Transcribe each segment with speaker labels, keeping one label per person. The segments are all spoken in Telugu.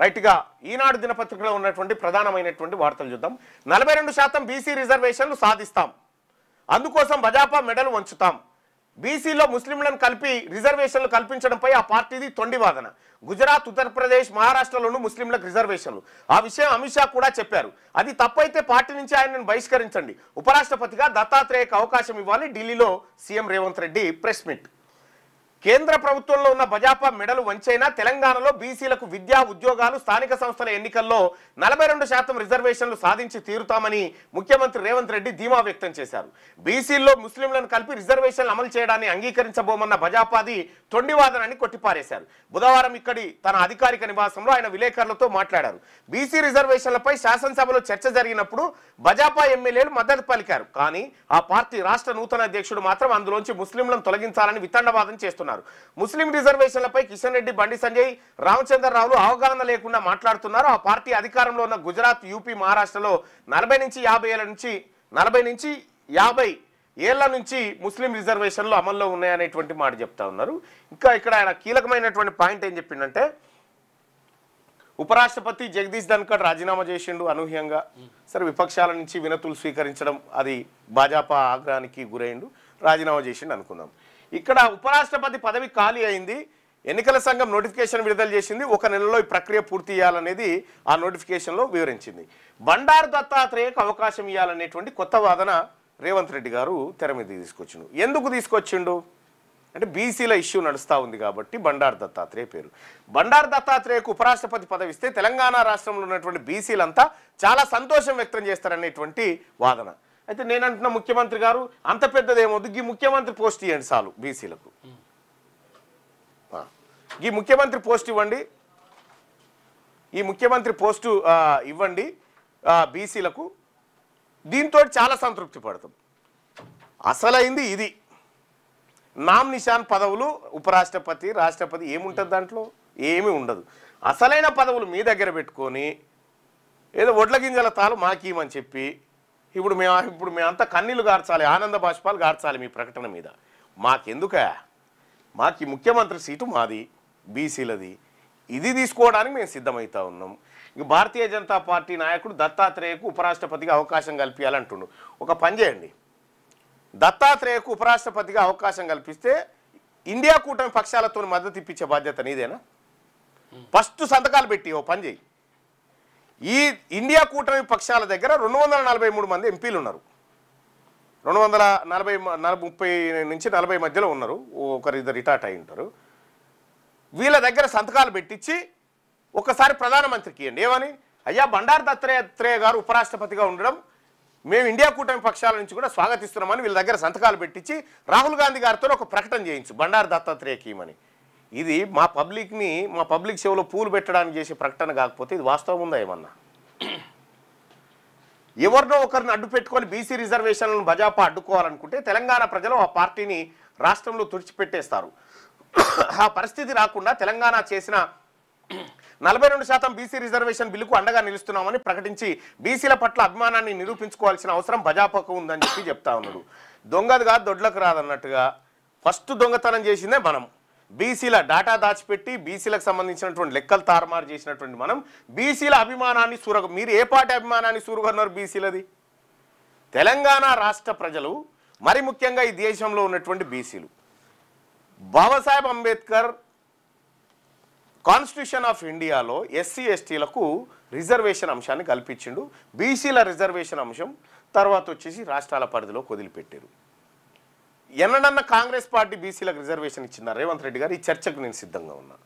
Speaker 1: రైట్గా ఈనాడు దినపత్రికలో ఉన్నటువంటి ప్రధానమైనటువంటి వార్తలు చూద్దాం. 42% బీసీ రిజర్వేషన్లు సాధిస్తాం, అందుకోసం భాజపా మెడలు వంచుతాం. బీసీలో ముస్లింలను కలిపి రిజర్వేషన్లు కల్పించడంపై ఆ పార్టీది తొండి వాదన. గుజరాత్, ఉత్తరప్రదేశ్, మహారాష్ట్రలోనూ ముస్లింలకు రిజర్వేషన్లు. ఆ విషయం అమిత్ షా కూడా చెప్పారు. అది తప్పైతే పార్టీ నుంచి ఆయనను బహిష్కరించండి. ఉపరాష్ట్రపతిగా దత్తాత్రేయకు అవకాశం ఇవ్వాలి. ఢిల్లీలో CM Revanth Reddy press meet. కేంద్ర ప్రభుత్వంలో ఉన్న భాజపా మెడలు వంచైనా తెలంగాణలో బీసీలకు విద్యా, ఉద్యోగాలు, స్థానిక సంస్థల ఎన్నికల్లో 42% రిజర్వేషన్లు సాధించి తీరుతామని ముఖ్యమంత్రి రేవంత్ రెడ్డి ధీమా వ్యక్తం చేశారు. బీసీల్లో ముస్లింలను కలిపి రిజర్వేషన్లు అమలు చేయడాన్ని అంగీకరించబోమన్న భాజపాది తొండివాదనాన్ని కొట్టిపారేశారు. బుధవారం ఇక్కడి తన అధికారిక నివాసంలో ఆయన విలేకరులతో మాట్లాడారు. బీసీ రిజర్వేషన్లపై శాసనసభలో చర్చ జరిగినప్పుడు భాజపా ఎమ్మెల్యేలు మద్దతు పలికారు. కానీ ఆ పార్టీ రాష్ట్ర నూతన అధ్యక్షుడు మాత్రం అందులోంచి ముస్లింలను తొలగించాలని వితండవాదం చేస్తున్నారు. ముస్లిం రిజర్వేషన్లపై కిషన్ రెడ్డి, బండి సంజయ్, రామచంద్రరావులు అవగాహన లేకుండా మాట్లాడుతున్నారు. ఆ పార్టీ అధికారంలో ఉన్న గుజరాత్, యూపీ, మహారాష్ట్రలో 40 నుంచి 50 ఏళ్ల నుంచి ముస్లిం రిజర్వేషన్లు అమల్లో ఉన్నాయనేటువంటి మాట చెప్తా ఉన్నారు. ఇంకా ఇక్కడ ఆయన కీలకమైనటువంటి పాయింట్ ఏం చెప్పిండంటే, ఉపరాష్ట్రపతి జగదీష్ ధన్కర్ రాజీనామా చేసిండు అనూహ్యంగా. సరే, విపక్షాల నుంచి వినతులు స్వీకరించడం అది భాజపా ఆగ్రహానికి గురైండు, రాజీనామా చేసిండు అనుకుందాం. ఇక్కడ ఉపరాష్ట్రపతి పదవి ఖాళీ అయింది. ఎన్నికల సంఘం నోటిఫికేషన్ విడుదల చేసింది. 1 నెలలో ఈ ప్రక్రియ పూర్తి చేయాలనేది ఆ నోటిఫికేషన్లో వివరించింది. బండారు దత్తాత్రేయకు అవకాశం ఇవ్వాలనేటువంటి కొత్త వాదన రేవంత్ రెడ్డి గారు తెర మీద తీసుకొచ్చిండు. ఎందుకు తీసుకొచ్చిండు అంటే, బీసీల ఇష్యూ నడుస్తూ ఉంది కాబట్టి బండారు దత్తాత్రేయ పేరు. బండారు దత్తాత్రేయకు ఉపరాష్ట్రపతి పదవి ఇస్తే తెలంగాణ రాష్ట్రంలో ఉన్నటువంటి బీసీలంతా చాలా సంతోషం వ్యక్తం చేస్తారనేటువంటి వాదన. అయితే నేను అంటున్న ముఖ్యమంత్రి గారు అంత పెద్దదేమొద్దు, ఈ ముఖ్యమంత్రి పోస్ట్ ఇవ్వండి చాలు బీసీలకు. ఈ ముఖ్యమంత్రి పోస్ట్ ఇవ్వండి, ఈ ముఖ్యమంత్రి పోస్టు ఇవ్వండి బీసీలకు. దీంతో చాలా సంతృప్తి పడతాం. అసలైంది ఇది. నామ్ నిషాన్ పదవులు ఉపరాష్ట్రపతి, రాష్ట్రపతి ఏముంటుంది దాంట్లో? ఏమీ ఉండదు. అసలైన పదవులు మీ దగ్గర పెట్టుకొని ఏదో ఒడ్ల గింజల తాలు మాకీమని చెప్పి ఇప్పుడు మేమంతా కన్నీళ్లు గార్చాలి, ఆనంద బాష్పాలు గార్చాలి మీ ప్రకటన మీద. మాకెందుక? మాకు ఈ ముఖ్యమంత్రి సీటు మాది, బీసీలది. ఇది తీసుకోవడానికి మేము సిద్ధమవుతా ఉన్నాం. ఇంక భారతీయ జనతా పార్టీ నాయకుడు దత్తాత్రేయకు ఉపరాష్ట్రపతిగా అవకాశం కల్పించాలంటుండు. ఒక పని చేయండి, దత్తాత్రేయకు ఉపరాష్ట్రపతిగా అవకాశం కల్పిస్తే ఇండియా కూటమి పక్షాలతో మద్దతు ఇప్పించే బాధ్యత నీదేనా? ఫస్ట్ సంతకాలు పెట్టి ఓ పని చేయి. ఈ ఇండియా కూటమి పక్షాల దగ్గర 243 మంది ఎంపీలు ఉన్నారు. 30 నుంచి 40 మధ్యలో ఉన్నారు. ఒకరిద్దరు రిటార్ట్ అయి ఉంటారు. వీళ్ళ దగ్గర సంతకాలు పెట్టించి ఒకసారి ప్రధానమంత్రికి ఇవ్వండి. ఏమని? అయ్యా, బండారు దత్తాత్రేయ గారు ఉపరాష్ట్రపతిగా ఉండడం మేము ఇండియా కూటమి పక్షాల నుంచి కూడా స్వాగతిస్తున్నామని వీళ్ళ దగ్గర సంతకాలు పెట్టించి రాహుల్ గాంధీ గారితో ఒక ప్రకటన చేయించు, బండారు దత్తాత్రేయకి ఇవ్వమని. ఇది మా పబ్లిక్ షోలో పూలు పెట్టడానికి చేసే ప్రకటన కాకపోతే ఇది వాస్తవం ఉందా ఏమన్నా? ఎవరినో ఒకరిని అడ్డు పెట్టుకొని బీసీ రిజర్వేషన్లను భాజపా అడ్డుకోవాలనుకుంటే తెలంగాణ ప్రజలు ఆ పార్టీని రాష్ట్రంలో తుడిచిపెట్టేస్తారు. ఆ పరిస్థితి రాకుండా తెలంగాణ చేసిన 42% బీసీ రిజర్వేషన్ బిల్లుకు అండగా నిలుస్తున్నామని ప్రకటించి బీసీల పట్ల అభిమానాన్ని నిరూపించుకోవాల్సిన అవసరం భాజపాకు ఉందని చెప్తా ఉన్నాడు. దొంగది కాదు దొడ్లకు రాదన్నట్టుగా ఫస్ట్ దొంగతనం చేసిందే మనం. బీసీల డాటా దాచిపెట్టి బీసీలకు సంబంధించినటువంటి లెక్కలు తారుమారు చేసినటువంటి మనం బీసీల అభిమానాన్ని మీరు ఏ పార్టీ అభిమానాన్ని సూరుగన్నారు? బీసీలది. తెలంగాణ రాష్ట్ర ప్రజలు, మరి ముఖ్యంగా ఈ దేశంలో ఉన్నటువంటి బీసీలు, బాబాసాహెబ్ అంబేద్కర్ కాన్స్టిట్యూషన్ ఆఫ్ ఇండియాలో ఎస్సీ ఎస్టీలకు రిజర్వేషన్ అంశాన్ని కల్పించిండు. బీసీల రిజర్వేషన్ అంశం తర్వాత వచ్చేసి రాష్ట్రాల పరిధిలో వదిలిపెట్టారు. ఎన్నడన్నా కాంగ్రెస్ పార్టీ బీసీలకు రిజర్వేషన్ ఇచ్చిందా? రేవంత్ రెడ్డి గారు, ఈ చర్చకు నేను సిద్ధంగా ఉన్నా.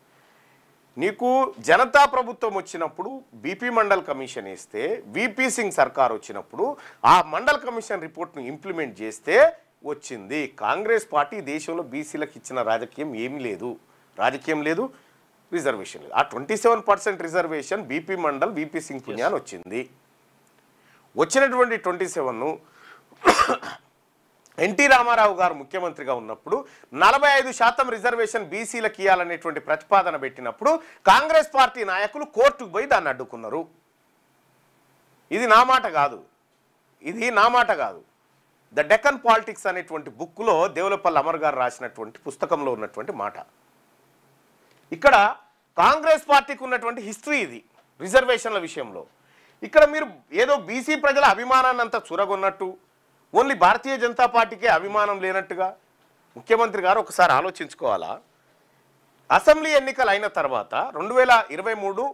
Speaker 1: నీకు జనతా ప్రభుత్వం వచ్చినప్పుడు బీపీ మండల్ కమిషన్ వేస్తే, వీపీ సింగ్ సర్కార్ వచ్చినప్పుడు ఆ మండల్ కమిషన్ రిపోర్ట్ను ఇంప్లిమెంట్ చేస్తే వచ్చింది. కాంగ్రెస్ పార్టీ దేశంలో బీసీలకు ఇచ్చిన రాజకీయం ఏమీ లేదు, రిజర్వేషన్ లేదు. ఆ 27% reservation BP Mandal, VP Singh పుణ్యాన్ వచ్చింది. వచ్చినటువంటి 27ను ఎన్టీ రామారావు గారు ముఖ్యమంత్రిగా ఉన్నప్పుడు 45% రిజర్వేషన్ బీసీలకు ఇవ్వాలనేటువంటి ప్రతిపాదన పెట్టినప్పుడు కాంగ్రెస్ పార్టీ నాయకులు కోర్టుకు పోయి దాన్ని అడ్డుకున్నారు. ఇది నా మాట కాదు. ద డెక్కన్ పాలిటిక్స్ అనేటువంటి బుక్లో దేవులపల్లి అమర్ గారు రాసినటువంటి పుస్తకంలో ఉన్నటువంటి మాట. ఇక్కడ కాంగ్రెస్ పార్టీకి ఉన్నటువంటి హిస్టరీ ఇది రిజర్వేషన్ల విషయంలో. ఇక్కడ మీరు ఏదో బీసీ ప్రజల అభిమానాన్ని అంతా చురగొన్నట్టు, ఓన్లీ భారతీయ జనతా పార్టీకే అభిమానం లేనట్టుగా ముఖ్యమంత్రి గారు ఒకసారి ఆలోచించుకోవాలా. అసెంబ్లీ ఎన్నికలు అయిన తర్వాత 2023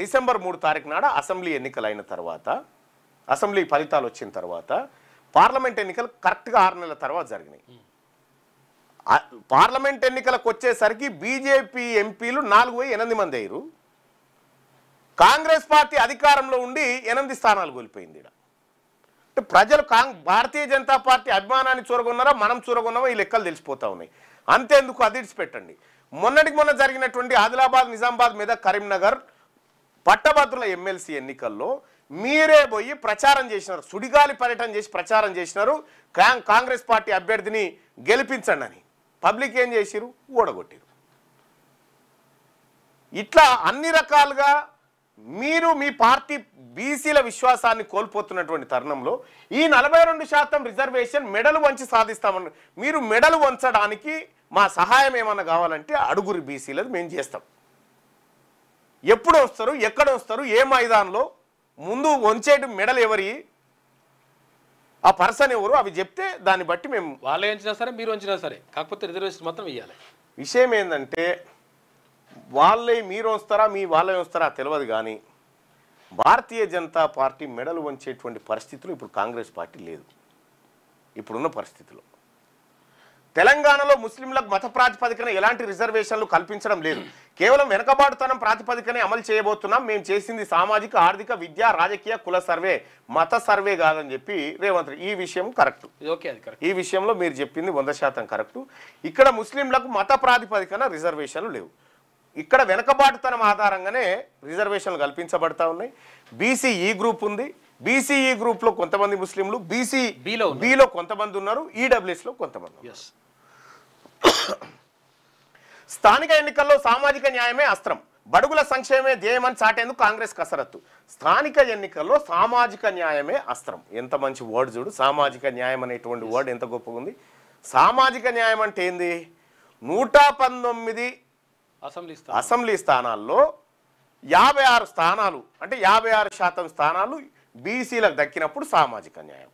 Speaker 1: డిసెంబర్ 3 తారీఖు నాడు అసెంబ్లీ ఎన్నికలు అయిన తర్వాత, అసెంబ్లీ ఫలితాలు వచ్చిన తర్వాత పార్లమెంట్ ఎన్నికలు కరెక్ట్గా 6 నెలల తర్వాత జరిగినాయి. పార్లమెంట్ ఎన్నికలకు వచ్చేసరికి బీజేపీ ఎంపీలు 408 మంది అయ్యారు. కాంగ్రెస్ పార్టీ అధికారంలో ఉండి 8 స్థానాలు కోల్పోయింది. అంటే ప్రజలు భారతీయ జనతా పార్టీ అభిమానాన్ని చూరగొన్నారా, మనం చూరగొన్నామో ఈ లెక్కలు తెలిసిపోతా ఉన్నాయి. అంతేందుకు అది ఇడిచిపెట్టండి. మొన్నటికి మొన్న జరిగినటువంటి ఆదిలాబాద్, నిజామాబాద్ మీద కరీంనగర్ పట్టభద్రుల ఎమ్మెల్సీ ఎన్నికల్లో మీరే పోయి ప్రచారం చేసినారు, సుడిగాలి పర్యటన చేసి ప్రచారం చేసినారు, కాంగ్రెస్ పార్టీ అభ్యర్థిని గెలిపించండి అని. పబ్లిక్ ఏం చేసిరు? ఓడగొట్టిరు. ఇట్లా అన్ని రకాలుగా మీరు మీ పార్టీ బీసీల విశ్వాసాన్ని కోల్పోతున్నటువంటి తరుణంలో ఈ 42% రిజర్వేషన్ మెడలు వంచి సాధిస్తామని, మీరు మెడలు వంచడానికి మా సహాయం ఏమన్నా కావాలంటే అడుగురు బీసీలది మేము చేస్తాం. ఎప్పుడు వస్తారు, ఎక్కడ వస్తారు, ఏ మైదానంలో, ముందు వంచేటి మెడలు ఎవరి, ఆ పర్సన్ ఎవరు, అవి చెప్తే దాన్ని బట్టి మేము
Speaker 2: వాళ్ళే వంచినా సరే మీరు వంచినా సరే, కాకపోతే రిజర్వేషన్ మాత్రం ఇవ్వాలి.
Speaker 1: విషయం ఏంటంటే వాళ్ళే మీరు వస్తారా మీ వాళ్ళే వస్తారా తెలియదు, కానీ భారతీయ జనతా పార్టీ మెడలు వంచేటువంటి పరిస్థితులు ఇప్పుడు కాంగ్రెస్ పార్టీ లేదు. ఇప్పుడున్న పరిస్థితిలో తెలంగాణలో ముస్లింలకు మత ప్రాతిపదికన ఎలాంటి రిజర్వేషన్లు కల్పించడం లేదు. కేవలం వెనకబాటుతనం ప్రాతిపదికనే అమలు చేయబోతున్నాం. మేము చేసింది సామాజిక, ఆర్థిక, విద్యా, రాజకీయ, కుల సర్వే, మత సర్వే కాదని చెప్పి రేవంత్ రెడ్డి. ఈ విషయం కరెక్ట్. ఈ విషయంలో మీరు చెప్పింది 100% కరెక్టు. ఇక్కడ ముస్లింలకు మత ప్రాతిపదికన రిజర్వేషన్లు లేవు. ఇక్కడ వెనకబాటుతనం ఆధారంగానే రిజర్వేషన్లు కల్పించబడతా ఉన్నాయి. బీసీఈ గ్రూప్ ఉంది. బీసీఈ గ్రూప్లో కొంతమంది ముస్లింలు, బీలో కొంతమంది ఉన్నారు, ఈడబ్ల్యూఎస్లో కొంతమంది. స్థానిక ఎన్నికల్లో సామాజిక న్యాయమే అస్త్రం, బడుగుల సంక్షేమమే ధ్యేయమని చాటేందుకు కాంగ్రెస్ కసరత్తు. స్థానిక ఎన్నికల్లో సామాజిక న్యాయమే అస్త్రం. ఎంత మంచి వర్డ్ చూడు, సామాజిక న్యాయం అనేటువంటి వర్డ్ ఎంత గొప్పగా ఉంది. సామాజిక న్యాయం అంటే ఏంది? 119 అసెంబ్లీ స్థానాల్లో 56 స్థానాలు అంటే 56% స్థానాలు బీసీలకు దక్కినప్పుడు సామాజిక న్యాయం.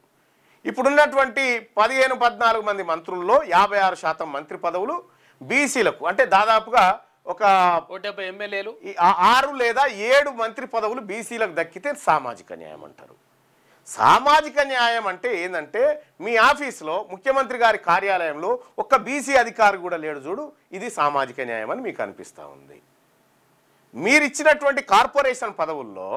Speaker 1: ఇప్పుడున్నటువంటి 14 మంది మంత్రుల్లో 56% మంత్రి పదవులు బీసీలకు, అంటే దాదాపుగా ఒక
Speaker 2: 70 ఎమ్మెల్యేలు,
Speaker 1: 6 లేదా 7 మంత్రి పదవులు బీసీలకు దక్కితే సామాజిక న్యాయం అంటారు. సామాజిక న్యాయం అంటే ఏంటంటే మీ ఆఫీసులో ముఖ్యమంత్రి గారి కార్యాలయంలో ఒక్క బీసీ అధికారి కూడా లేడు చూడు, ఇది సామాజిక న్యాయం అని మీకు అనిపిస్తూ ఉంది. మీరిచ్చినటువంటి కార్పొరేషన్ పదవుల్లో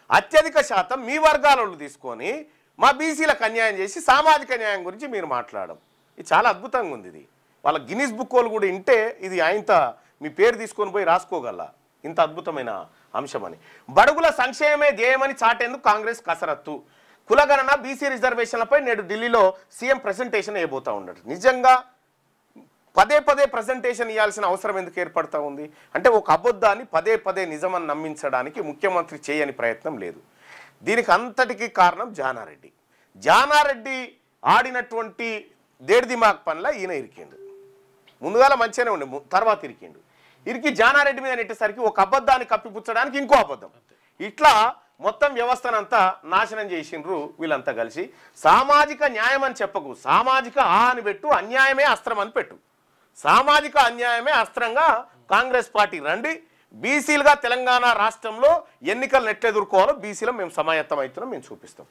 Speaker 1: అత్యధిక శాతం మీ వర్గాలను తీసుకొని మా బీసీలకు అన్యాయం చేసి సామాజిక న్యాయం గురించి మీరు మాట్లాడడం, ఇది చాలా అద్భుతంగా ఉంది. ఇది వాళ్ళ గిన్నిస్ బుక్ వాళ్ళు కూడా ఇంటే ఇది ఆయనత మీ పేరు తీసుకొని పోయి రాసుకోగల ఇంత అద్భుతమైన అంశం అని. బడుగుల సంక్షేమమే ధ్యేయమని చాటేందుకు కాంగ్రెస్ కసరత్తు. కులగణన, బీసీ రిజర్వేషన్లపై నేడు ఢిల్లీలో సీఎం ప్రెజెంటేషన్ ఇవ్వబోతూ ఉన్నాడు. నిజంగా పదే ప్రెజెంటేషన్ ఇవ్వాల్సిన అవసరం ఎందుకు ఏర్పడతా ఉంది అంటే ఒక అబద్ధాన్ని పదే నిజమని నమ్మించడానికి ముఖ్యమంత్రి చేయని ప్రయత్నం లేదు. దీనికి అంతటికీ కారణం జానారెడ్డి ఆడినటువంటి దేడిదిమాగ్ పనుల ఈయన ఇరికిండు. ముందుగాల మంచిగానే ఉండే, తర్వాత ఇరికి జానారెడ్డి మీద నెట్టేసరికి ఒక అబద్ధాన్ని కప్పిపుచ్చడానికి ఇంకో అబద్ధం, ఇట్లా మొత్తం వ్యవస్థనంతా నాశనం చేసిండ్రు వీళ్ళంతా కలిసి. సామాజిక న్యాయం అని చెప్పకు, సామాజిక అని పెట్టు, అన్యాయమే అస్త్రం అని పెట్టు. సామాజిక అన్యాయమే అస్త్రంగా కాంగ్రెస్ పార్టీ రండి. బీసీలుగా తెలంగాణ రాష్ట్రంలో ఎన్నికలను ఎట్లా ఎదుర్కోవాలో బీసీలో మేము సమాయత్తం అవుతున్నాం, మేము చూపిస్తాం.